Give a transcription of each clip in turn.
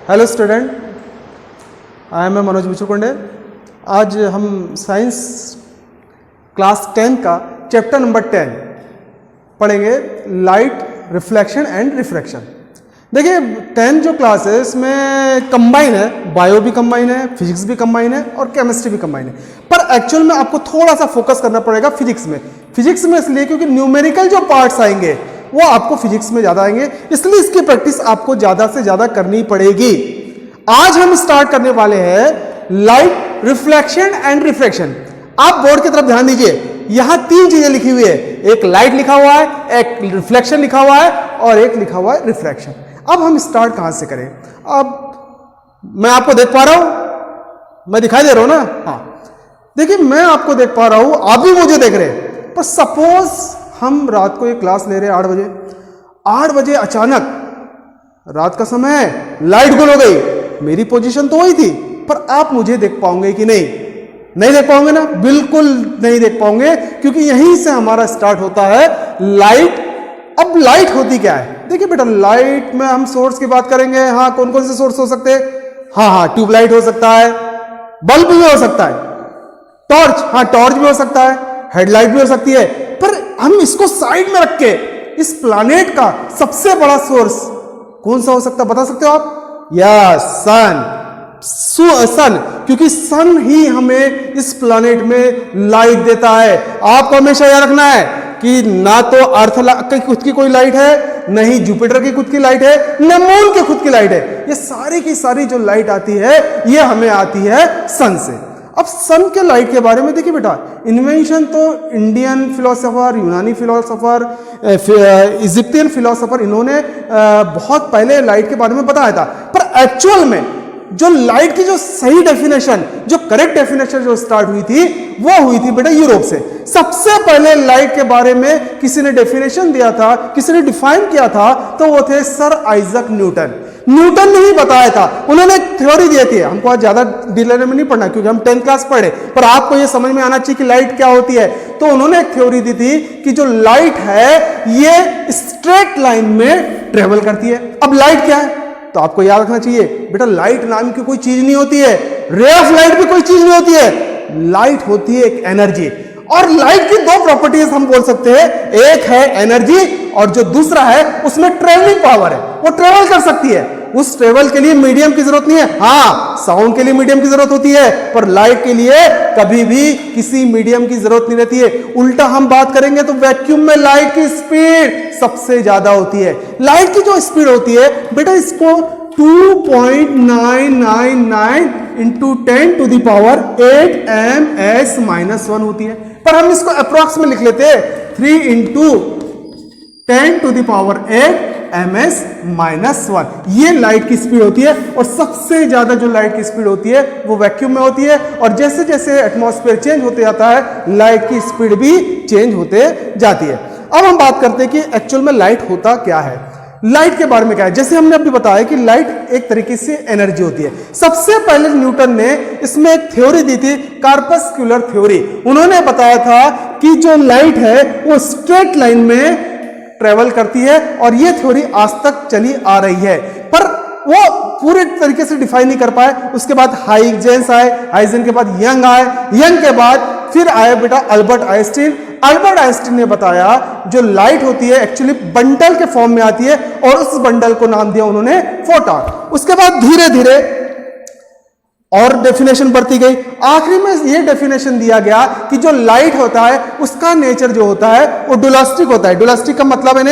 Hello student, I am Manoj Muchukunde. आज हम science class 10 का चैप्टर नंबर 10 पढ़ेंगे, लाइट रिफ्लेक्शन एंड रिफ्रैक्शन। देखिए 10 जो क्लास है इसमें कंबाइन है, बायो भी कंबाइन है, फिजिक्स भी कंबाइन है और केमिस्ट्री भी कंबाइन है। पर एक्चुअल में आपको थोड़ा सा फोकस करना पड़ेगा फिजिक्स में। फिजिक्स में इसलिए क्योंकि न्यूमेरिकल जो पार्ट्स आएंगे वो आपको फिजिक्स में ज्यादा आएंगे, इसलिए इसकी प्रैक्टिस आपको ज्यादा से ज्यादा करनी पड़ेगी। आज हम स्टार्ट करने वाले हैं लाइट रिफ्लेक्शन एंड रिफ्रैक्शन। आप बोर्ड की तरफ ध्यान दीजिए, यहां 3 चीजें लिखी हुई है, एक लाइट लिखा हुआ है, एक रिफ्लेक्शन लिखा हुआ है और एक लिखा हुआ है रिफ्रैक्शन। अब हम स्टार्ट कहां से करें? अब मैं आपको देख पा रहा हूं, मैं दिखाई दे रहा हूं ना? हाँ, देखिए मैं आपको देख पा रहा हूं, आप भी मुझे देख रहे हैं। पर सपोज हम रात को एक क्लास ले रहे हैं 8 बजे अचानक रात का समय है, लाइट गुल हो गई। मेरी पोजीशन तो वही थी, पर आप मुझे देख पाओगे कि नहीं? नहीं देख पाओगे ना? बिल्कुल नहीं देख पाओगे, क्योंकि यहीं से हमारा स्टार्ट होता है लाइट। अब लाइट होती क्या है? देखिए बेटा, लाइट में हम सोर्स की बात करेंगे। हाँ, कौन कौन से सोर्स हो सकते हैं? हाँ, ट्यूबलाइट हो सकता है, बल्ब भी हो सकता है, टॉर्च, हाँ टॉर्च भी हो सकता है, हेडलाइट भी हो सकती है। पर हम इसको साइड में रख के इस प्लैनेट का सबसे बड़ा सोर्स कौन सा हो सकता है, बता सकते हो आप? यस, सन, क्योंकि सन ही हमें इस प्लैनेट में लाइट देता है। आपको हमेशा याद रखना है कि ना तो अर्थ की खुद की कोई लाइट है, नहीं जुपिटर की खुद की लाइट है, न मून की खुद की लाइट है। ये सारी की सारी जो लाइट आती है ये हमें आती है सन से। अब सन के लाइट के बारे में देखिए बेटा, इन्वेंशन तो इंडियन फिलोसोफर, यूनानी फिलोसोफर, इजिप्टियन फिलोसोफर, इन्होंने बहुत पहले लाइट के बारे में बताया था। पर एक्चुअल में जो लाइट की जो सही डेफिनेशन, जो करेक्ट डेफिनेशन जो स्टार्ट हुई थी वो हुई थी बेटा यूरोप से। सबसे पहले लाइट के बारे में किसी ने डेफिनेशन दिया था, किसी ने डिफाइन किया था, तो वो थे सर आइजक न्यूटन। न्यूटन ने ही बताया था, उन्होंने एक थ्योरी दी थी। हमको आज ज्यादा डिटेल में नहीं पढ़ना क्योंकि हम 10th क्लास पढ़े, पर आपको ये समझ में आना चाहिए कि लाइट क्या होती है। तो उन्होंने एक थ्योरी दी थी कि जो लाइट है ये स्ट्रेट लाइन में ट्रेवल करती है। अब लाइट क्या है तो आपको याद रखना चाहिए बेटा, लाइट नाम की कोई चीज नहीं होती है, रे ऑफ लाइट भी कोई चीज नहीं होती है। लाइट होती है एक एनर्जी, और लाइट की 2 प्रॉपर्टीज हम बोल सकते हैं, एक है एनर्जी और जो दूसरा है उसमें ट्रेवलिंग पावर है, वो ट्रेवल कर सकती है। उस ट्रेवल के लिए मीडियम की जरूरत नहीं है। हाँ, साउंड के लिए मीडियम की जरूरत होती है, पर लाइट के लिए कभी भी किसी मीडियम की जरूरत नहीं रहती है। उल्टा हम बात करेंगे तो वैक्यूम में लाइट की स्पीड सबसे ज्यादा होती है। लाइट की जो स्पीड होती है बेटा, इसको 2.999 into 10 to the power 8 ms-1 होती है। पर हम इसको अप्रॉक्स में लिख लेते हैं 3 into 10 to the power 8 ms-1। ये लाइट की स्पीड होती है, और सबसे ज्यादा जो लाइट की स्पीड होती है वो वैक्यूम में होती है। और जैसे जैसे एटमॉस्फेयर चेंज होते जाता है, लाइट की स्पीड भी चेंज होते जाती है। अब हम बात करते हैं कि एक्चुअल में लाइट होता क्या है। लाइट के बारे में क्या है, जैसे हमने अभी बताया कि लाइट एक तरीके से एनर्जी होती है। सबसे पहले न्यूटन ने इसमें एक थ्योरी दी थी, कार्पस्क्यूलर थ्योरी। उन्होंने बताया था कि जो लाइट है वो स्ट्रेट लाइन में ट्रेवल करती है, और ये थ्योरी आज तक चली आ रही है, पर वो पूरे तरीके से डिफाइन नहीं कर पाए। उसके बाद हाइजेंस आए, हाइजेंस के बाद यंग आए, यंग के बाद फिर आए बेटा अल्बर्ट आइंस्टीन। अल्बर्ट आइंस्टीन ने बताया जो लाइट होती है एक्चुअली बंडल के फॉर्म में आती है, और उस बंडल को नाम दिया उन्होंने फोटॉन। उसके बाद धीरे धीरे और डेफिनेशन बढ़ती गई, आखिरी में ये डेफिनेशन दिया गया कि जो लाइट होता है उसका नेचर जो होता है वो डुलास्टिक होता है। डुलास्टिक का मतलब है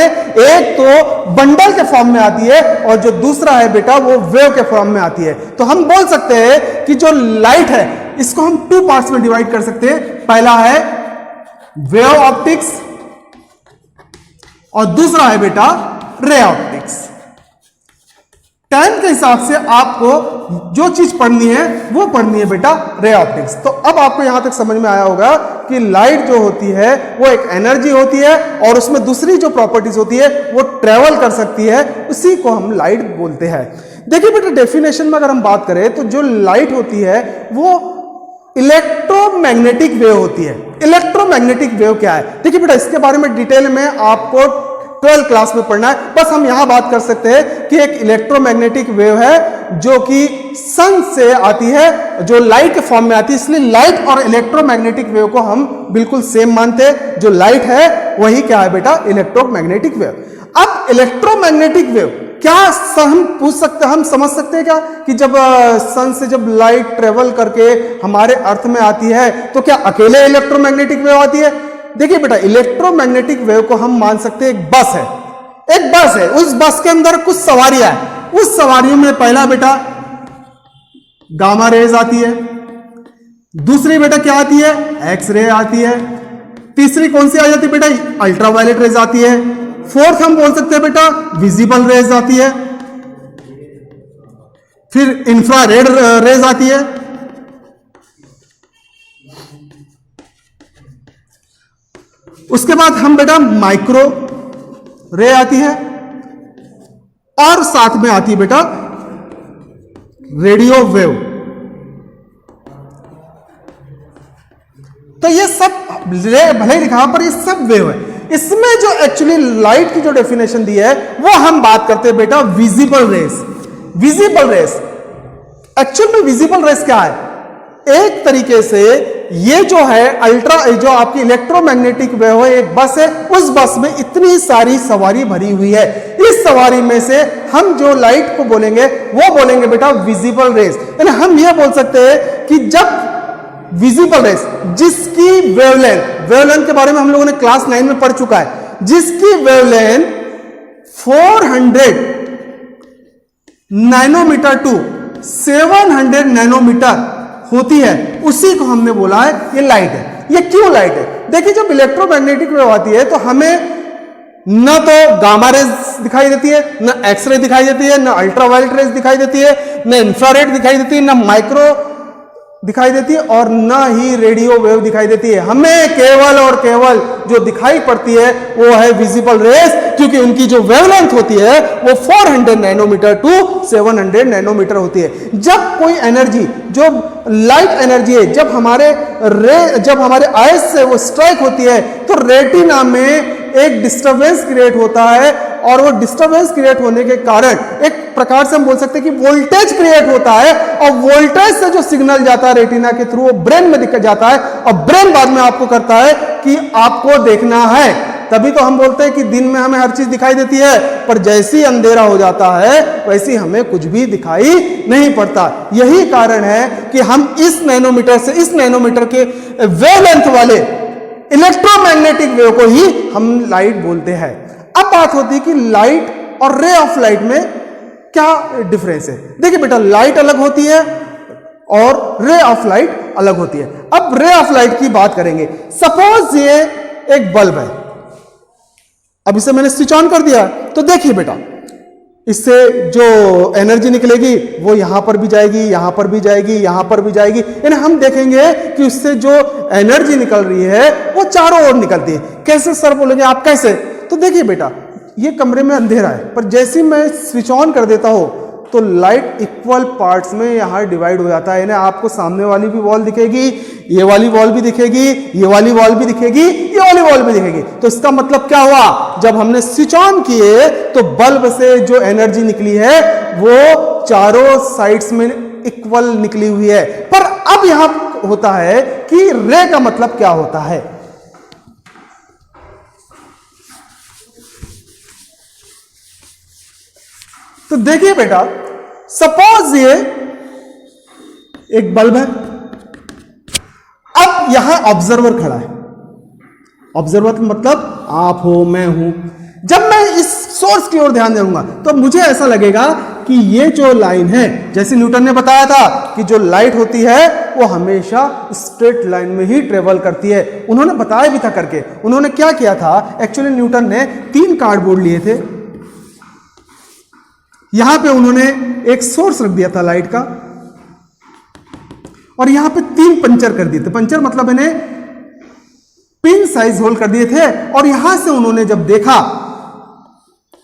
एक तो बंडल के फॉर्म में आती है, और जो दूसरा है बेटा वो वेव के फॉर्म में आती है। तो हम बोल सकते हैं कि जो लाइट है इसको हम 2 पार्ट्स में डिवाइड कर सकते हैं। पहला है वेव ऑप्टिक्स और दूसरा है बेटा रे ऑप्टिक्स। टाइम के हिसाब से आपको जो चीज पढ़नी है वो पढ़नी है बेटा रे ऑप्टिक्स। तो अब आपको यहां तक समझ में आया होगा कि लाइट जो होती है वो एक एनर्जी होती है, और उसमें दूसरी जो प्रॉपर्टीज होती है वो ट्रेवल कर सकती है, उसी को हम लाइट बोलते हैं। देखिए बेटा, डेफिनेशन में अगर हम बात करें तो जो लाइट होती है वो इलेक्ट्रोमैग्नेटिक वेव होती है। इलेक्ट्रोमैग्नेटिक वेव क्या है? देखिए बेटा, इसके बारे में डिटेल में आपको 12th क्लास में पढ़ना है, बस हम यहां बात कर सकते हैं कि एक इलेक्ट्रोमैग्नेटिक वेव है जो कि सन से आती है, जो लाइट के फॉर्म में आती है, इसलिए लाइट और इलेक्ट्रोमैग्नेटिक वेव को हम बिल्कुल सेम मानते हैं। जो लाइट है वही क्या है बेटा, इलेक्ट्रोमैग्नेटिक वेव। अब इलेक्ट्रोमैग्नेटिक वेव क्या हम पूछ सकते हैं, हम समझ सकते हैं क्या कि जब सन से जब लाइट ट्रेवल करके हमारे अर्थ में आती है तो क्या अकेले इलेक्ट्रोमैग्नेटिक वेव आती है? देखिए बेटा, इलेक्ट्रोमैग्नेटिक वेव को हम मान सकते हैं एक बस है, एक बस है, उस बस के अंदर कुछ सवारियां हैं, उस सवारियों में पहला बेटा गामा रेज आती है, दूसरी बेटा क्या आती है, एक्स रे आती है, तीसरी कौन सी आ जाती है बेटा, अल्ट्रावायलेट रेज आती है, फोर्थ हम बोल सकते हैं बेटा विजिबल रेज आती है, फिर इंफ्रारेड रेज आती है, उसके बाद हम बेटा माइक्रो रे आती है, और साथ में आती है बेटा रेडियो वेव। तो ये सब रे भले ही लिखा पर ये सब वेव है। इसमें जो एक्चुअली लाइट की जो डेफिनेशन दी है वो हम बात करते हैं बेटा visible rays. Visible rays, actual में विजिबल रेस क्या है? एक तरीके से ये जो है अल्ट्रा, जो आपकी इलेक्ट्रोमैग्नेटिक वेव है, एक बस है, उस बस में इतनी सारी सवारी भरी हुई है, इस सवारी में से हम जो लाइट को बोलेंगे वो बोलेंगे बेटा विजिबल रेस। यानी हम ये बोल सकते हैं कि जब विजिबल रेस जिसकी वेवलेंथ के बारे में हम लोगों ने क्लास 9 में पढ़ चुका है, जिसकी वेवलेंथ 400 नैनोमीटर टू 700 नैनोमीटर होती है, उसी को हमने बोला है ये लाइट है। ये क्यों लाइट है? देखिए, जब इलेक्ट्रोमैग्नेटिक वेव आती है तो हमें न तो गामा रेज दिखाई देती है, न एक्सरे दिखाई देती है, न अल्ट्रावायलेट रेज दिखाई देती है, न इंफ्रारेड दिखाई देती है, न माइक्रो दिखाई देती है, और न ही रेडियो वेव दिखाई देती है। हमें केवल और केवल जो दिखाई पड़ती है वो है विजिबल रेस, क्योंकि उनकी जो वेवलेंथ होती है वो 400 नैनोमीटर टू 700 नैनोमीटर होती है। जब कोई एनर्जी, जो लाइट एनर्जी है, जब हमारे आइज से वो स्ट्राइक होती है तो रेटिना में एक डिस्टरबेंस क्रिएट होता है, और वो डिस्टरबेंस क्रिएट होने के कारण एक प्रकार से हम बोल सकते हैं कि वोल्टेज क्रिएट होता है, और वोल्टेज से जो सिग्नल जाता है रेटिना के थ्रू वो ब्रेन में दिख जाता है, और ब्रेन बाद में आपको करता है कि आपको देखना है। तभी तो हम बोलते हैं कि दिन में हमें हर चीज दिखाई देती है, पर जैसे ही अंधेरा हो जाता है वैसे हमें कुछ भी दिखाई नहीं पड़ता। यही कारण है कि हम इस नैनोमीटर से इस नैनोमीटर के वेवलेंथ वाले इलेक्ट्रोमैग्नेटिक वेव को ही हम लाइट बोलते हैं। अब बात होती है कि लाइट और रे ऑफ लाइट में क्या डिफरेंस है। देखिए बेटा, लाइट अलग होती है और रे ऑफ लाइट अलग होती है। अब रे ऑफ लाइट की बात करेंगे। सपोज ये एक बल्ब है, अब इसे मैंने स्विच ऑन कर दिया, तो देखिए बेटा, इससे जो एनर्जी निकलेगी वो यहां पर भी जाएगी, यहां पर भी जाएगी, यहां पर भी जाएगी। यानी हम देखेंगे कि उससे जो एनर्जी निकल रही है वो चारों ओर निकलती है। कैसे सर बोलेंगे आप, कैसे? तो देखिए बेटा, ये कमरे में अंधेरा है, पर जैसे ही मैं स्विच ऑन कर देता हूं तो लाइट इक्वल पार्ट्स में यहां डिवाइड हो जाता है। यानी आपको सामने वाली भी वॉल दिखेगी, ये वाली वॉल भी दिखेगी, ये वाली वॉल भी दिखेगी, ये वाली वॉल भी दिखेगी। तो इसका मतलब क्या हुआ, जब हमने स्विच ऑन किए तो बल्ब से जो एनर्जी निकली है वो चारों साइड्स में इक्वल निकली हुई है। पर अब यहां होता है कि रे का मतलब क्या होता है। तो देखिए बेटा, सपोज ये एक बल्ब है, अब यहां ऑब्जर्वर खड़ा है। ऑब्जर्वर मतलब आप हो, मैं हूं। जब मैं इस सोर्स की ओर ध्यान दूंगा तो मुझे ऐसा लगेगा कि ये जो लाइन है, जैसे न्यूटन ने बताया था कि जो लाइट होती है वो हमेशा स्ट्रेट लाइन में ही ट्रेवल करती है। उन्होंने बताया भी था करके। उन्होंने क्या किया था, एक्चुअली न्यूटन ने 3 कार्डबोर्ड लिए थे, यहां पे उन्होंने एक सोर्स रख दिया था लाइट का, और यहां पे 3 पंचर कर दिए थे। पंचर मतलब इन्हें पिन साइज होल कर दिए थे, और यहां से उन्होंने जब देखा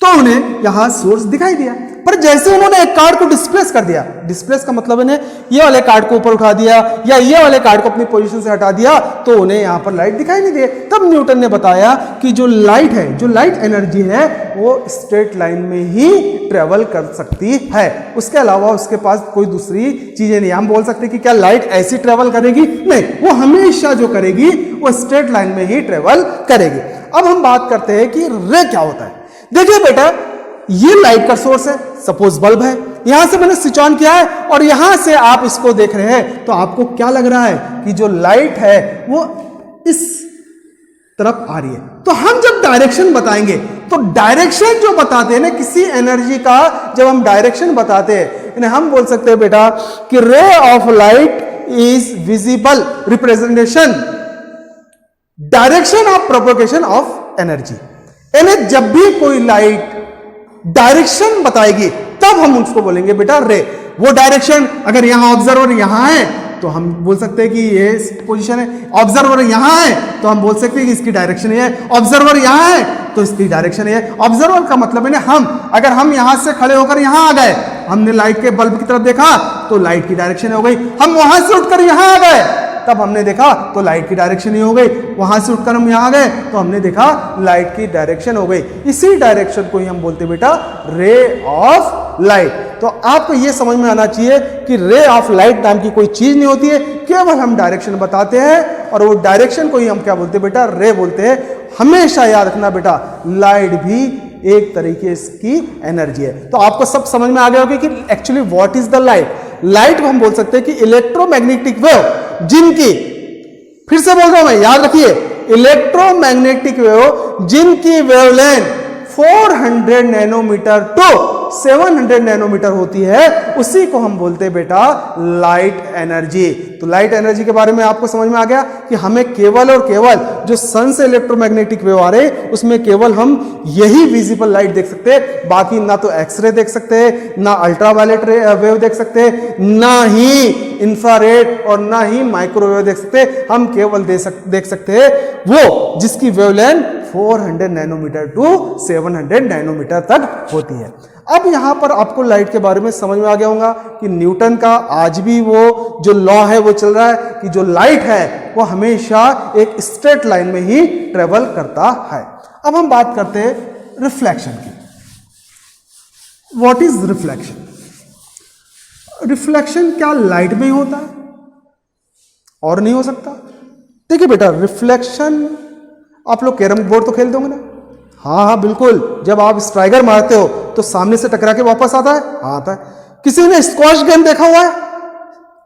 तो उन्हें यहां सोर्स दिखाई दिया। पर जैसे उन्होंने एक कार्ड को डिस्प्लेस कर दिया, डिस्प्लेस का मतलब इन्हें ये वाले कार्ड को ऊपर उठा दिया या ये वाले कार्ड को अपनी पोजीशन से हटा दिया, तो उन्हें यहां पर लाइट दिखाई नहीं दे। तब न्यूटन ने बताया कि जो लाइट है, जो लाइट एनर्जी है, वो स्ट्रेट लाइन में ही ट्रेवल कर सकती है, उसके अलावा उसके पास कोई दूसरी चीजें नहीं। हम बोल सकते कि क्या लाइट ऐसी ट्रेवल करेगी? नहीं, वो हमेशा जो करेगी वो स्ट्रेट लाइन में ही ट्रेवल करेगी। अब हम बात करते हैं कि रे क्या होता है। देखिए बेटा, ये लाइट का सोर्स है, सपोज बल्ब है, यहां से मैंने स्विच ऑन किया है और यहां से आप इसको देख रहे हैं, तो आपको क्या लग रहा है कि जो लाइट है वो इस तरफ आ रही है। तो हम जब डायरेक्शन बताएंगे, तो डायरेक्शन जो बताते हैं ना किसी एनर्जी का, जब हम डायरेक्शन बताते हैं, हम बोल सकते हैं बेटा कि ray of light is visible representation direction of propagation of energy. यानी जब भी कोई लाइट डायरेक्शन बताएगी तब हम उसको बोलेंगे बेटा रे। वो डायरेक्शन अगर यहां ऑब्जर्वर यहां है तो हम बोल सकते हैं कि ये पोजीशन है, ऑब्जर्वर यहां है तो हम बोल सकते हैं कि इसकी डायरेक्शन ये है, ऑब्जर्वर यहां है तो इसकी डायरेक्शन ये है। ऑब्जर्वर का मतलब है ना, अगर हम यहां से खड़े होकर यहां आ गए, हमने लाइट के बल्ब की तरफ देखा तो लाइट की डायरेक्शन हो गई। हम वहां से उठकर यहां आ गए, तब हमने देखा तो लाइट की डायरेक्शन ही हो गई। वहां से उठकर हम यहां गए तो हमने देखा लाइट की डायरेक्शन हो गई। इसी डायरेक्शन को ही हम बोलते बेटा रे ऑफ लाइट। तो आपको यह समझ में आना चाहिए कि रे ऑफ लाइट नाम की कोई चीज नहीं होती है, केवल हम डायरेक्शन बताते हैं और वो डायरेक्शन को ही हम क्या बोलते हैं बेटा रे बोलते हैं। हमेशा याद रखना बेटा, लाइट भी एक तरीके की एनर्जी है। तो आपको सब समझ में आ गया होगा कि actually what is the light. Light को हम बोल सकते हैं कि इलेक्ट्रोमैग्नेटिक वेव, जिनकी, फिर से बोल रहा हूं मैं, याद रखिए, इलेक्ट्रोमैग्नेटिक वेव जिनकी वेवलेंथ 400 नैनोमीटर टू 700 नैनोमीटर होती है, उसी को हम बोलते हैं बेटा लाइट एनर्जी। तो लाइट एनर्जी के बारे में आपको समझ में आ गया कि हमें केवल और केवल जो सन से इलेक्ट्रोमैग्नेटिक वेव आ रहे उसमें केवल हम यही विजिबल लाइट देख सकते हैं। बाकी ना तो एक्सरे देख सकते हैं, ना अल्ट्रावायलेट वेव देख सकते हैं, ना ही इंफ्रारेड और ना ही माइक्रोवेव देख सकते हैं। हम केवल देख सकते हैं वो जिसकी वेवलेंथ 400 नैनोमीटर टू 700 नैनोमीटर तक होती है। अब यहां पर आपको लाइट के बारे में समझ में आ गया होगा कि न्यूटन का आज भी वो जो लॉ है वो चल रहा है कि जो लाइट है वो हमेशा एक स्ट्रेट लाइन में ही ट्रेवल करता है। अब हम बात करते हैं रिफ्लेक्शन की। What is reflection? रिफ्लेक्शन क्या लाइट में ही होता है और नहीं हो सकता? देखिए बेटा, रिफ्लेक्शन, आप लोग कैरम बोर्ड तो खेलते होंगे ना? हाँ बिल्कुल। जब आप स्ट्राइकर मारते हो तो सामने से टकरा के वापस आता है? हाँ आता है। किसी ने स्क्वॉश गेम देखा हुआ है?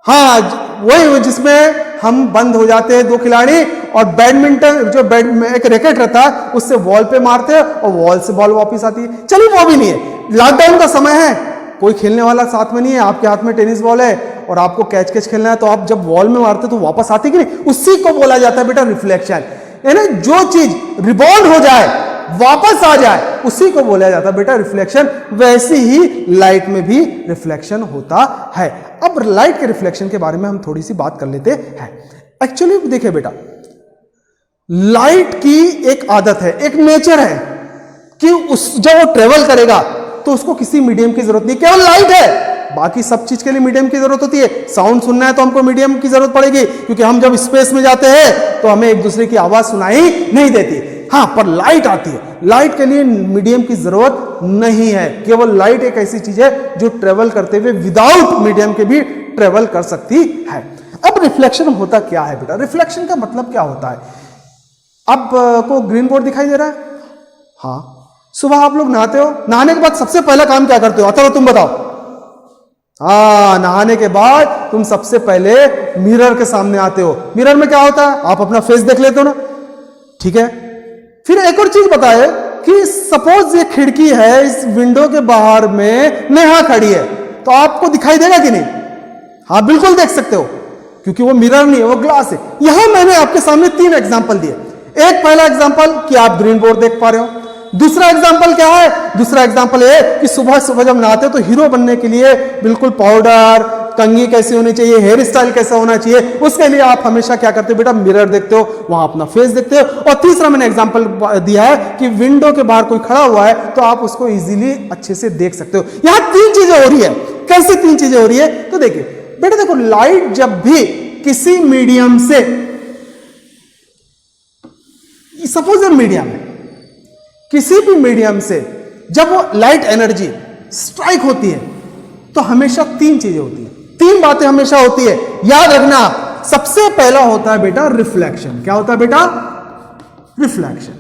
हाँ, वही जिसमें हम बंद हो जाते हैं दो खिलाड़ी और बैडमिंटन जो एक रैकेट रहता है उससे वॉल पे मारते हैं और वॉल से बॉल वापस आती है। चलिए वो भी नहीं है, लॉकडाउन का समय है, कोई खेलने वाला साथ में नहीं है, आपके हाथ में टेनिस बॉल है और आपको कैच खेलना है, तो आप जब वॉल में मारते तो वापस आती कि नहीं? उसी को बोला जाता है बेटा रिफ्लेक्शन। यानी जो चीज रिबॉन्ड हो जाए, वापस आ जाए, उसी को बोला जाता है बेटा रिफ्लेक्शन। वैसे ही लाइट में भी रिफ्लेक्शन होता है। अब लाइट के रिफ्लेक्शन के बारे में हम थोड़ी सी बात कर लेते हैं। एक्चुअली देखिए बेटा, लाइट की एक आदत है, एक नेचर है कि जब वो ट्रेवल करेगा तो उसको किसी मीडियम की जरूरत नहीं, केवल लाइट है। बाकी सब चीज के लिए मीडियम की जरूरत होती है। साउंड सुनना है तो हमको मीडियम की जरूरत पड़ेगी, क्योंकि हम जब स्पेस में जाते हैं तो हमें एक दूसरे की आवाज सुनाई नहीं देती। हाँ, पर लाइट आती है, लाइट के लिए मीडियम की जरूरत नहीं है। केवल लाइट एक ऐसी चीज है जो ट्रेवल करते हुए विदाउट मीडियम के भी ट्रेवल कर सकती है। अब रिफ्लेक्शन होता क्या है बेटा? रिफ्लेक्शन का मतलब क्या होता है? अब को ग्रीन बोर्ड दिखाई दे रहा है? हाँ, सुबह आप लोग नहाते हो, नहाने के बाद सबसे पहला काम क्या करते हो? चलो तुम बताओ। हाँ, नहाने के बाद तुम सबसे पहले मिरर के सामने आते हो। मिरर में क्या होता है? आप अपना फेस देख लेते हो ना, ठीक है। फिर एक और चीज बताए कि सपोज ये खिड़की है, इस विंडो के बाहर में नेहा खड़ी है, तो आपको दिखाई देगा कि नहीं? हाँ बिल्कुल देख सकते हो, क्योंकि वो मिरर नहीं है, वो ग्लास है। यहां मैंने आपके सामने 3 एग्जांपल दिए। एक पहला एग्जांपल कि आप ग्रीन बोर्ड देख पा रहे हो। दूसरा एग्जांपल क्या है? दूसरा एग्जांपल है कि सुबह सुबह जब नहाते हो तो हीरो बनने के लिए बिल्कुल पाउडर, कंघी कैसी होनी चाहिए, हेयर स्टाइल कैसा होना चाहिए, उसके लिए आप हमेशा क्या करते हो बेटा, मिरर देखते हो, वहां अपना फेस देखते हो। और तीसरा मैंने एग्जांपल दिया है कि विंडो के बाहर कोई खड़ा हुआ है तो आप उसको इजीली अच्छे से देख सकते हो। यहां तीन चीजें हो रही है। कैसे तीन चीजें हो रही है? तो देखिए बेटा, देखो लाइट जब भी किसी मीडियम से, सपोज मीडियम है, किसी भी मीडियम से जब वो लाइट एनर्जी स्ट्राइक होती है तो हमेशा तीन चीजें होती है, तीन बातें हमेशा होती है, याद रखना। सबसे पहला होता है बेटा रिफ्लेक्शन। क्या होता है बेटा? रिफ्लेक्शन।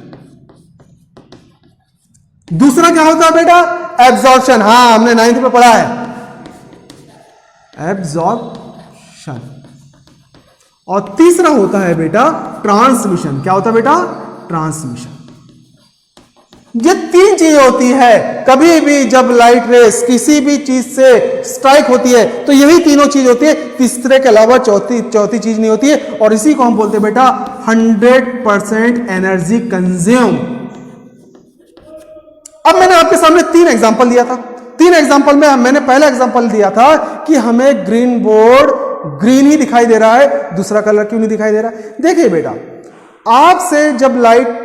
दूसरा क्या होता है बेटा? एब्जॉर्प्शन। हां, हमने 9th में पढ़ा है एब्जॉर्प्शन। और तीसरा होता है बेटा ट्रांसमिशन। क्या होता है बेटा? ट्रांसमिशन। ये तीन चीज होती है। कभी भी जब लाइट रेस किसी भी चीज से स्ट्राइक होती है तो यही तीनों चीज होती है, तीसरे के अलावा चौथी चीज नहीं होती है। और इसी को हम बोलते हैं बेटा 100% एनर्जी कंज्यूम। अब मैंने आपके सामने तीन एग्जांपल दिया था। तीन एग्जांपल में मैंने पहला एग्जांपल दिया था कि हमें ग्रीन बोर्ड ग्रीन ही दिखाई दे रहा है, दूसरा कलर क्यों नहीं दिखाई दे रहा? देखिए बेटा, आपसे जब लाइट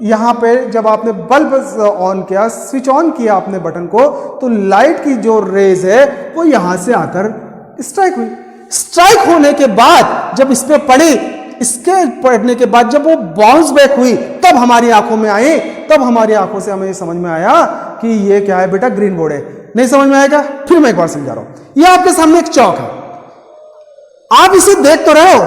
यहां पे जब आपने बल्ब ऑन किया, स्विच ऑन किया आपने बटन को, तो लाइट की जो रेज है वो यहां से आकर स्ट्राइक हुई। स्ट्राइक होने के बाद जब इस पे पड़ी, इसके पड़ने के बाद जब वो बाउंस बैक हुई, तब हमारी आंखों में आई, तब हमारी आंखों से हमें समझ में आया कि ये क्या है बेटा? ग्रीन बोर्ड है। नहीं समझ में आएगा? फिर मैं एक बार समझा रहा हूं। ये आपके सामने एक चौक है, आप इसे देख तो रहे हो,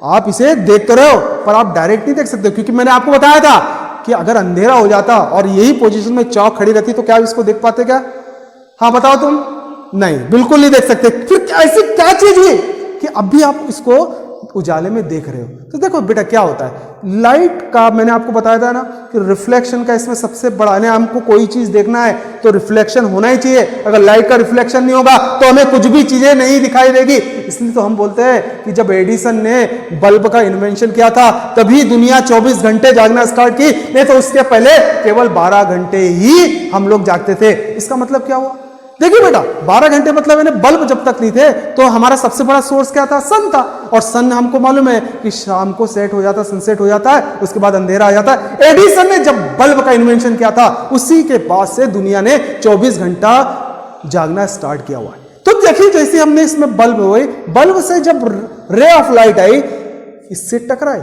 आप इसे देख तो रहे हो, पर आप डायरेक्ट नहीं देख सकते, क्योंकि मैंने आपको बताया था कि अगर अंधेरा हो जाता और यही पोजीशन में चौक खड़ी रहती तो क्या इसको देख पाते क्या? हाँ बताओ तुम। नहीं, बिल्कुल नहीं देख सकते। फिर ऐसी क्या चीज हुई कि अभी आप इसको उजाले में देख रहे हो? तो देखो बेटा क्या होता है, लाइट का मैंने आपको बताया था ना कि रिफ्लेक्शन का इसमें सबसे बड़ा है। हमको कोई चीज देखना है तो रिफ्लेक्शन होना ही चाहिए। अगर लाइट का रिफ्लेक्शन नहीं होगा तो हमें कुछ भी चीजें नहीं दिखाई देगी। इसलिए तो हम बोलते हैं कि जब एडिसन ने बल्ब का इन्वेंशन किया था तभी दुनिया 24 घंटे जागना स्टार्ट की, नहीं तो उसके पहले केवल 12 घंटे ही हम लोग जागते थे। इसका मतलब क्या हुआ? देखिए बेटा, 12 घंटे मतलब यानी बल्ब जब तक नहीं थे तो हमारा सबसे बड़ा सोर्स क्या था? सन था। और सन हमको मालूम है कि शाम को सेट हो जाता, सनसेट हो जाता है, उसके बाद अंधेरा आ जाता है। एडिसन ने जब बल्ब का इन्वेंशन किया था उसी के बाद से दुनिया ने 24 घंटा जागना स्टार्ट किया हुआ है। तो देखिए जैसे हमने इसमें बल्ब हुई, बल्ब से जब रे ऑफ लाइट आई, इससे टकराई,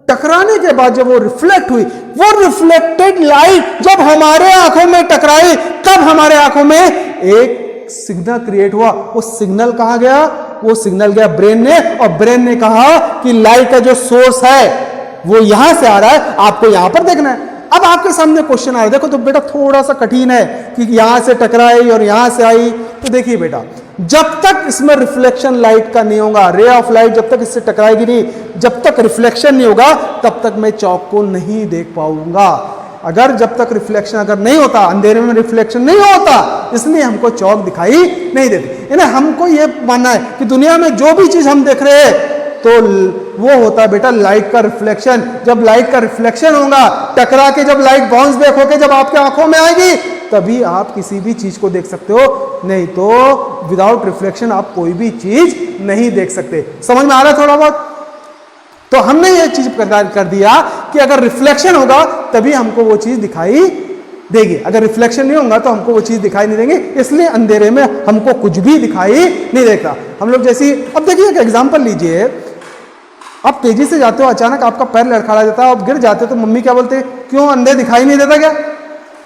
टकराने के बाद जब वो रिफ्लेक्ट हुई, वो रिफ्लेक्टेड लाइट जब हमारे आंखों में टकराई तब हमारे आंखों में एक सिग्नल क्रिएट हुआ। वो सिग्नल कहां गया? वो सिग्नल गया ब्रेन ने, और ब्रेन ने कहा कि लाइट का जो सोर्स है वो यहां से आ रहा है, आपको यहां पर देखना है। अब आपके सामने क्वेश्चन आ रहा है, देखो तो बेटा थोड़ा सा कठिन है कि यहां से टकराई और यहां से आई। तो देखिए बेटा, जब तक इसमें रिफ्लेक्शन लाइट का नहीं होगा, रे ऑफ लाइट जब तक इससे टकराएगी नहीं, जब तक रिफ्लेक्शन नहीं होगा तब तक मैं चौक को नहीं देख पाऊंगा। अगर जब तक रिफ्लेक्शन अगर नहीं होता, अंधेरे में रिफ्लेक्शन नहीं होता, इसलिए हमको चौक दिखाई नहीं देती। यानी हमको यह मानना है कि दुनिया में जो भी चीज हम देख रहे हैं तो वो होता है बेटा लाइट का रिफ्लेक्शन। जब लाइट का रिफ्लेक्शन होगा, टकरा के जब लाइट बाउंस बैक होकर जब आपके आंखों में आएगी, तभी आप किसी भी चीज को देख सकते हो, नहीं तो विदाउट रिफ्लेक्शन आप कोई भी चीज नहीं देख सकते। समझ में आ रहा है थोड़ा बहुत? तो हमने ये चीज कर दिया कि अगर रिफ्लेक्शन होगा तभी हमको वो चीज दिखाई देगी, अगर रिफ्लेक्शन नहीं होगा तो हमको वो चीज दिखाई नहीं देंगे। इसलिए अंधेरे में हमको कुछ भी दिखाई नहीं देता। हम लोग जैसी, अब देखिए एक एग्जांपल लीजिए, आप तेजी से जाते हो, अचानक आपका पैर लड़खड़ा जाता है, आप गिर जाते हो, तो मम्मी क्या बोलते हैं? क्यों अंधे दिखाई नहीं देता क्या?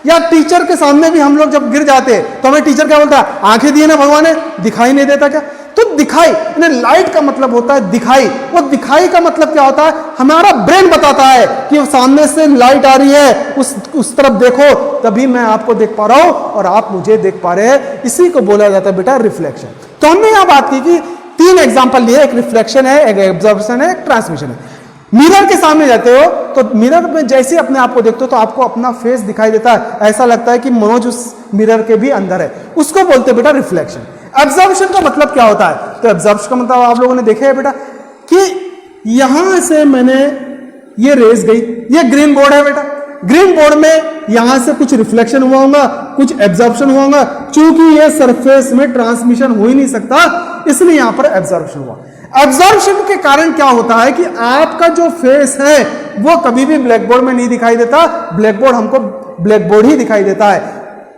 या टीचर के सामने भी हम लोग जब गिर जाते हैं तो हमें टीचर क्या बोलता है? आंखें दिए ना भगवान ने, दिखाई नहीं देता क्या? तो दिखाई, लाइट का मतलब होता है दिखाई। वो दिखाई का मतलब क्या होता है? हमारा ब्रेन बताता है कि सामने से लाइट आ रही है, उस तरफ देखो, तभी मैं आपको देख पा रहा हूं और आप मुझे देख पा रहे हैं। इसी को बोला जाता है बेटा रिफ्लेक्शन। तो हमने यहां बात की कि तीन एग्जाम्पल लिए, एक रिफ्लेक्शन है, एक एब्जॉर्प्शन है, एक ट्रांसमिशन है। मिरर के सामने जाते हो तो मिरर में जैसे अपने आप को देखते हो तो आपको अपना फेस दिखाई देता है, ऐसा लगता है कि मनोज उस मिरर के भी अंदर है, उसको बोलते हैं बेटा रिफ्लेक्शन। एब्जॉर्प्शन का मतलब क्या होता है? तो एब्जॉर्प्शन का मतलब आप लोगों ने देखा है बेटा कि यहां से मैंने ये रेस गई, ये ग्रीन बोर्ड है बेटा, ग्रीन बोर्ड में यहां से कुछ रिफ्लेक्शन हुआ होगा, कुछ एब्जॉर्प्शन हुआ होगा। चूंकि ये सरफेस में ट्रांसमिशन हो ही नहीं सकता, इसलिए यहां पर एब्जॉर्प्शन हुआ। एब्जॉर्प्शन के कारण क्या होता है कि आपका जो फेस है वो कभी भी ब्लैक बोर्ड में नहीं दिखाई देता, ब्लैक बोर्ड हमको ब्लैक बोर्ड ही दिखाई देता है।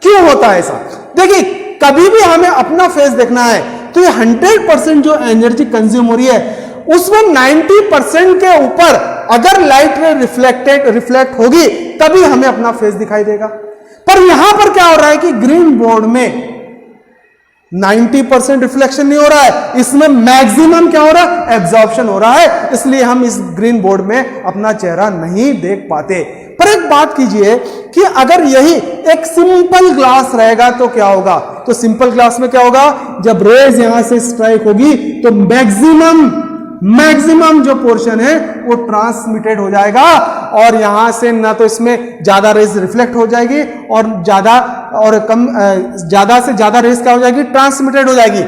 क्यों होता है ऐसा? देखिए, कभी भी हमें अपना फेस देखना है तो ये 100% जो एनर्जी कंज्यूम हो रही है उसमें 90% के ऊपर अगर लाइट रे रिफ्लेक्ट होगी तभी हमें अपना फेस दिखाई देगा। पर यहां पर क्या हो रहा है कि ग्रीन बोर्ड में 90% रिफ्लेक्शन नहीं हो रहा है, इसमें मैक्सिमम क्या हो रहा है? एब्जॉर्प्शन हो रहा है, इसलिए हम इस ग्रीन बोर्ड में अपना चेहरा नहीं देख पाते। पर एक बात कीजिए कि अगर यही एक सिंपल ग्लास रहेगा तो क्या होगा? तो सिंपल ग्लास में क्या होगा? जब रेज यहां से स्ट्राइक होगी तो मैक्सिमम जो पोर्शन है वो ट्रांसमिटेड हो जाएगा और यहां से ना तो इसमें ज्यादा रेज रिफ्लेक्ट हो जाएगी और ज्यादा से ज्यादा रेज क्या हो जाएगी? ट्रांसमिटेड हो जाएगी।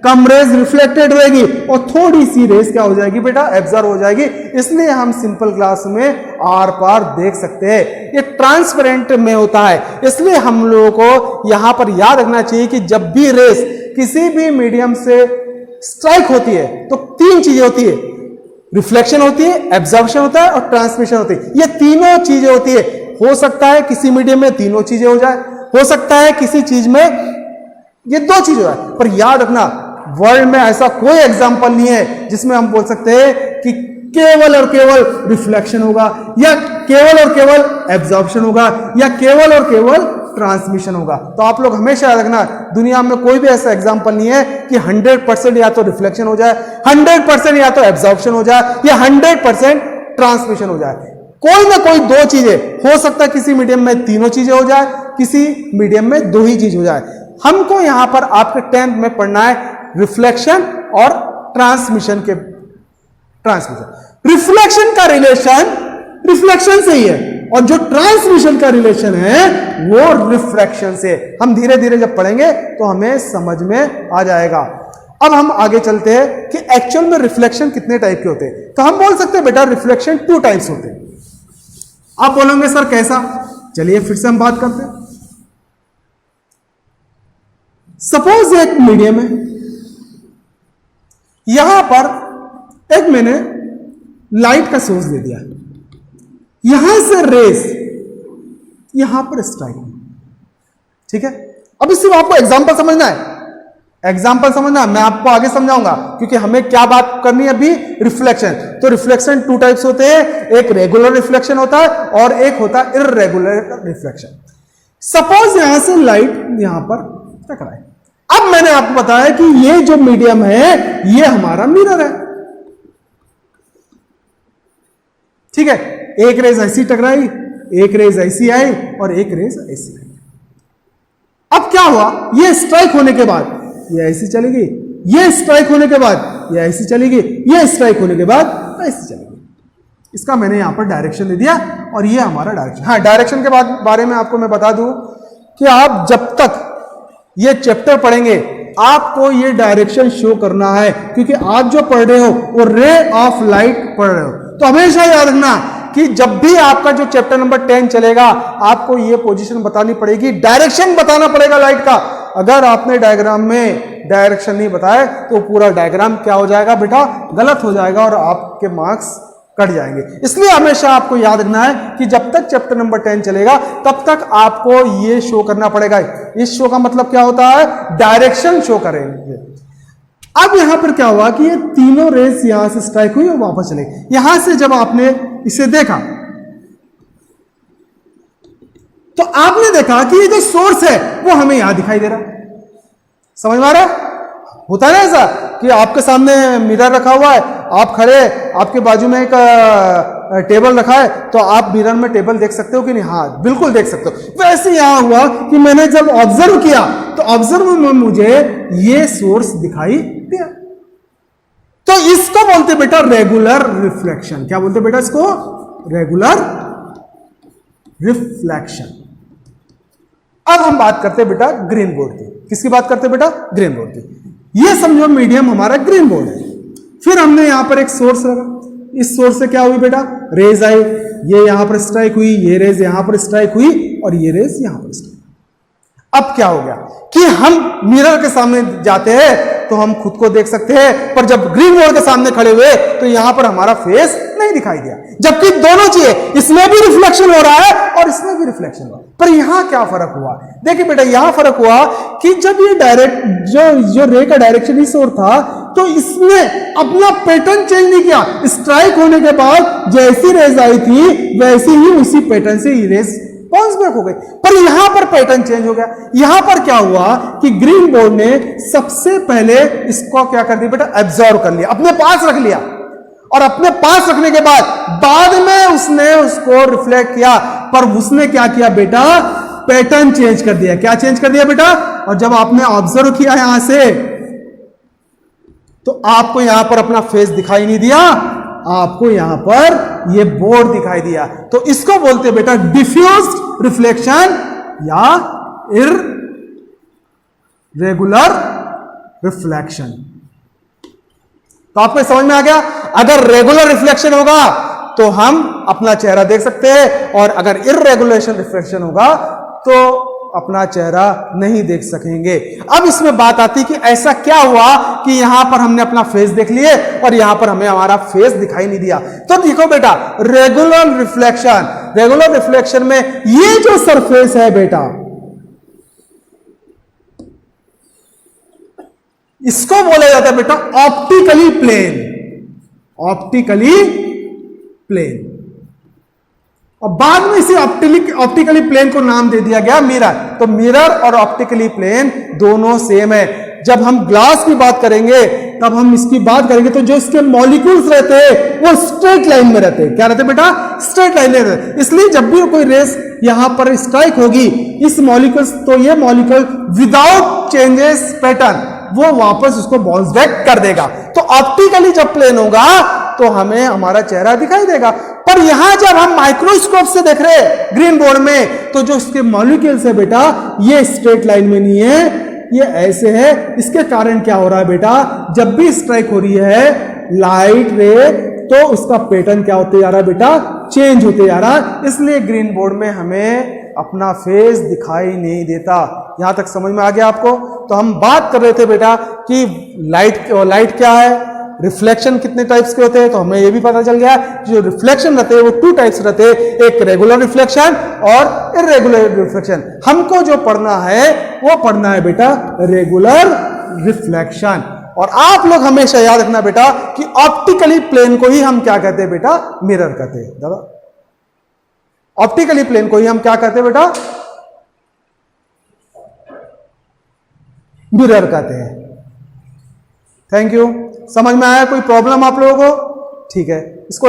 कम रेज रिफ्लेक्टेड रहेगी और थोड़ी सी रेज क्या हो जाएगी बेटा? एब्जॉर्ब हो जाएगी। इसलिए हम सिंपल ग्लास में आर पार देख सकते हैं। ये ट्रांसपेरेंट में होता है, इसलिए हम लोगों को यहां पर याद रखना चाहिए कि जब भी रेज किसी भी मीडियम से स्ट्राइक होती है तो तीन चीजें होती है, रिफ्लेक्शन होती है, एब्जॉर्प्शन होता है और ट्रांसमिशन होती है। ये तीनों चीजें होती है। हो सकता है किसी मीडियम में तीनों चीजें हो जाए, हो सकता है किसी चीज में ये दो चीजें हो जाए। पर याद रखना, वर्ल्ड में ऐसा कोई एग्जाम्पल नहीं है जिसमें हम बोल सकते हैं कि केवल और केवल रिफ्लेक्शन होगा या केवल और केवल एब्जॉर्प्शन होगा या केवल और केवल ट्रांसमिशन होगा। तो आप लोग हमेशा याद रखना, दुनिया में कोई भी ऐसा एग्जांपल नहीं है कि 100% या तो रिफ्लेक्शन हो जाए, 100% या तो एब्जॉर्प्शन हो जाए या 100% ट्रांसमिशन हो जाए। कोई ना कोई दो चीजें हो सकता है, किसी मीडियम में तीनों चीजें हो जाए, किसी मीडियम में दो ही चीज हो जाए। हमको यहां पर आपके 10th में पढ़ना है रिफ्लेक्शन और ट्रांसमिशन के रिफ्लेक्शन का रिलेशन रिफ्लेक्शन से ही है और जो ट्रांसमिशन का रिलेशन है वो रिफ्रैक्शन से। हम धीरे धीरे जब पढ़ेंगे तो हमें समझ में आ जाएगा। अब हम आगे चलते हैं कि एक्चुअल में रिफ्लेक्शन कितने टाइप के होते हैं। तो हम बोल सकते हैं बेटा रिफ्लेक्शन 2 टाइप्स होते हैं। आप बोलोगे सर कैसा? चलिए फिर से हम बात करते हैं। सपोज एक मीडियम है, यहां पर एक मैंने लाइट का सोर्स दे दिया, यहां से रेस यहां पर स्ट्राइक, ठीक है। अब इससे आपको एग्जांपल समझना है, एग्जांपल समझना, मैं आपको आगे समझाऊंगा क्योंकि हमें क्या बात करनी है अभी, रिफ्लेक्शन। तो रिफ्लेक्शन 2 टाइप्स होते हैं, एक रेगुलर रिफ्लेक्शन होता है और एक होता है इररेगुलर रिफ्लेक्शन। सपोज यहां से लाइट यहां पर टकराए, अब मैंने आपको बताया कि ये जो मीडियम है ये हमारा मिरर है, ठीक है। एक रेज ऐसी टकराई, एक रेज ऐसी आई और एक रेज ऐसी आई। अब क्या हुआ, ये स्ट्राइक होने के बाद ये ऐसी चली गई, ये स्ट्राइक होने के बाद ये ऐसी चली गई, ये स्ट्राइक होने के बाद ऐसी चली गई। इसका मैंने यहां पर डायरेक्शन दे दिया और ये हमारा डायरेक्शन। हाँ, डायरेक्शन के बारे में आपको मैं बता दूं कि आप जब तक ये चैप्टर पढ़ेंगे आपको ये डायरेक्शन शो करना है, क्योंकि आप जो पढ़ रहे हो वो रे ऑफ लाइट पढ़ रहे हो। तो हमेशा याद रखना कि जब भी आपका जो चैप्टर नंबर 10 चलेगा आपको ये पोजीशन बतानी पड़ेगी, डायरेक्शन बताना पड़ेगा लाइट का। अगर आपने डायग्राम में डायरेक्शन नहीं बताया तो पूरा डायग्राम क्या हो जाएगा बेटा, गलत हो जाएगा और आपके मार्क्स कट जाएंगे। इसलिए हमेशा आपको याद रखना है कि जब तक चैप्टर नंबर 10 चलेगा तब तक आपको ये शो करना पड़ेगा। इस शो का मतलब क्या होता है, डायरेक्शन शो करेंगे। अब यहां पर क्या हुआ कि ये तीनों रेस यहां से स्ट्राइक हुई और वापस चले। यहां से जब आपने इसे देखा तो आपने देखा कि ये जो सोर्स है वो हमें यहां दिखाई दे रहा, समझ में आ रहा है? होता है ना ऐसा कि आपके सामने मिरर रखा हुआ है, आप खड़े, आपके बाजू में एक टेबल रखा है, तो आप मिरर में टेबल देख सकते हो कि नहीं? हाँ, बिल्कुल देख सकते हो। वैसे यहां हुआ कि मैंने जब ऑब्जर्व किया तो ऑब्जर्व में मुझे ये सोर्स दिखाई दिया। तो इसको बोलते बेटा रेगुलर रिफ्लेक्शन। क्या बोलते बेटा इसको? Regular reflection. अब हम बात करते हैं बेटा ग्रीन बोर्ड की। किसकी बात करते हैं बेटा? ग्रीन बोर्ड की। ये समझो मीडियम हमारा ग्रीन बोर्ड है, फिर हमने यहां पर एक सोर्स लगा, इस सोर्स से क्या हुई बेटा, रेज आई, ये यहां पर स्ट्राइक हुई, ये रेज यहां पर स्ट्राइक हुई और ये रेज यहां पर स्ट्राइक। अब क्या हो गया कि हम मिरर के सामने जाते हैं तो हम खुद को देख सकते हैं, पर जब ग्रीन बोर्ड के सामने खड़े हुए तो यहां पर हमारा फेस नहीं दिखाई दिया, जबकि दोनों चीजें, इसमें भी रिफ्लेक्शन हो रहा है और इसमें भी रिफ्लेक्शन हो रहा है। पर यहां क्या फर्क हुआ? देखिए बेटा, यहां फर्क हुआ कि जब ये डायरेक्ट जो रे का डायरेक्शन इस ओर था तो इसने अपना पैटर्न चेंज नहीं किया। स्ट्राइक होने के बाद जैसी रेज आई थी वैसी ही उसी पैटर्न से ये रेज बाउंस बैक हो गई, पर यहां पर पैटर्न चेंज हो गया। यहां पर क्या हुआ कि ग्रीन बोर्ड ने सबसे पहले इसको क्या कर दिया बेटा, एब्जॉर्ब कर लिया, अपने पास रख लिया, और अपने पास रखने के बाद में उसने उसको रिफ्लेक्ट किया। पर उसने क्या किया बेटा, पैटर्न चेंज कर दिया। क्या चेंज कर दिया बेटा? और जब आपने ऑब्जर्व किया यहां से तो आपको यहां पर अपना फेस दिखाई नहीं दिया, आपको यहां पर ये बोर्ड दिखाई दिया। तो इसको बोलते हैं बेटा डिफ्यूज्ड रिफ्लेक्शन या इररेगुलर रिफ्लेक्शन। तो आपको समझ में आ गया? अगर रेगुलर रिफ्लेक्शन होगा तो हम अपना चेहरा देख सकते हैं, और अगर इररेगुलर रिफ्लेक्शन होगा तो अपना चेहरा नहीं देख सकेंगे। अब इसमें बात आती है कि ऐसा क्या हुआ कि यहां पर हमने अपना फेस देख लिए और यहां पर हमें हमारा फेस दिखाई नहीं दिया। तो देखो बेटा, रेगुलर रिफ्लेक्शन में ये जो सरफेस है बेटा, इसको बोला जाता है बेटा ऑप्टिकली प्लेन। और बाद में इसी ऑप्टिकली प्लेन को नाम दे दिया गया मिरर। तो मिरर और ऑप्टिकली प्लेन दोनों सेम है। जब हम ग्लास की बात करेंगे तब हम इसकी बात करेंगे तो जो इसके मॉलिक्यूल्स रहते हैं वो स्ट्रेट लाइन में रहते हैं। क्या रहते हैं बेटा? स्ट्रेट लाइन में रहते हैं। इसलिए जब भी कोई रेस यहां पर स्ट्राइक होगी इस मॉलिक्यूल्स, तो ये मॉलिक्यूल विदाउट चेंजेस पैटर्न वो वापस उसको बाउंस बैक कर देगा। तो ऑप्टिकली जब प्लेन होगा तो हमें हमारा चेहरा दिखाई देगा। पर यहां जब हम माइक्रोस्कोप से देख रहे हैं ग्रीन बोर्ड में, तो जो इसके मॉलिक्यूल्स है बेटा ये स्ट्रेट लाइन में नहीं है, ये ऐसे है। इसके कारण क्या हो रहा है बेटा, जब भी स्ट्राइक हो रही है लाइट रे तो उसका पैटर्न क्या होते जा रहा है बेटा, चेंज होते जा रहा है। इसलिए ग्रीन बोर्ड में हमें अपना फेस दिखाई नहीं देता। यहां तक समझ में आ गया आपको? तो हम बात कर रहे थे बेटा कि लाइट क्या है, रिफ्लेक्शन कितने टाइप्स के होते हैं। तो हमें यह भी पता चल गया कि जो रिफ्लेक्शन रहते हैं वो 2 टाइप्स रहते हैं, एक रेगुलर रिफ्लेक्शन और इररेगुलर रिफ्लेक्शन। हमको जो पढ़ना है वो पढ़ना है बेटा रेगुलर रिफ्लेक्शन। और आप लोग हमेशा याद रखना बेटा कि ऑप्टिकली प्लेन को ही हम क्या कहते हैं बेटा, मिरर कहते हैं। दादा, ऑप्टिकली प्लेन को ही हम क्या कहते हैं बेटा, मिरर कहते हैं। Thank you. समझ में आया? कोई प्रॉब्लम आप लोगों को? ठीक है, इसको